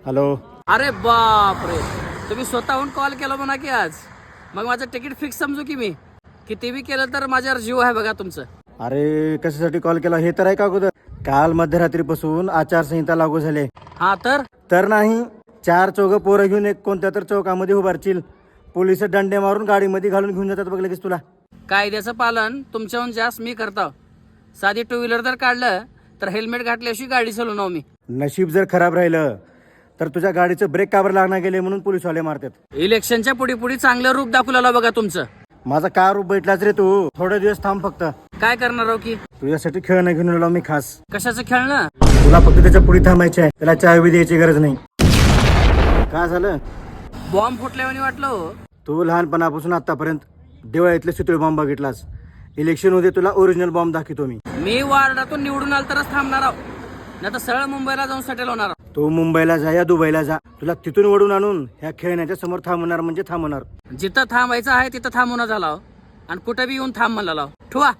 Hello. अरे बाप रे, तुम्ही स्वतःहून कॉल केला म्हणा की आज. मग माझं तिकीट फिक्स समजू की मी किती बी केलं तर माझ्यावर जीव आहे बघा तुमचं. अरे कशासाठी कॉल केला हे तर आहे का अगोदर? काल मध्यरात्रीपासून आचारसंहिता लागू झाली आहे. हा तर नाही, 4 चौघं पोरं घेऊन एक कोणत्या तर चौकामध्ये उभारतील. पोलिस डंडे मारून गाडीमध्ये घालून घेऊन जातात बघ लगेच तुला. कायद्याचं पालन तुमच्याहून जास्त मी करतो. साधी टू व्हीलर जर काढलं तर हेल्मेट घातल्याशिवाय गाडी चालवणार मी. नशीब जर खराब राहिलं तर तुझ्या गाडीचं ब्रेक काबर लागणार गेले म्हणून पोलिसवाले मारतात. इलेक्शनच्या पुढे चांगलं रूप दाखवलेलं बघा तुमचं. माझा कार रूप भेटलाच रे तू. थोडे दिवस थांब फक्त. काय करणार आहो की? तुझ्यासाठी खेळणं घेऊन आलो मी खास. कशाचं खेळणं? तुला फक्त त्याच्या पुढे थांबायचे आहे. त्याला चावी द्यायची गरज नाही. का झालं? बॉम्ब फुटल्यावानी वाटलं हो. तू लहानपणापासून आतापर्यंत दिवाळीतले सुतळी बॉम्ब बघितलास. इलेक्शन मध्ये तुला ओरिजिनल बॉम्ब दाखवतो मी. मी वार्डातून निवडून आलं तरच थांबणार आहो, नाही तर सरळ मुंबईला जाऊन सेटल होणार आहो. तू मुंबईला जा या दुबईला जा, तुला तिथून वडून आणून ह्या खेळण्याच्या समोर थांबणार म्हणजे थांबणार. जिथं थांबायचं आहे तिथं थांबून झाला आणि कुठं बी येऊन थांब म्हणला ठेवा.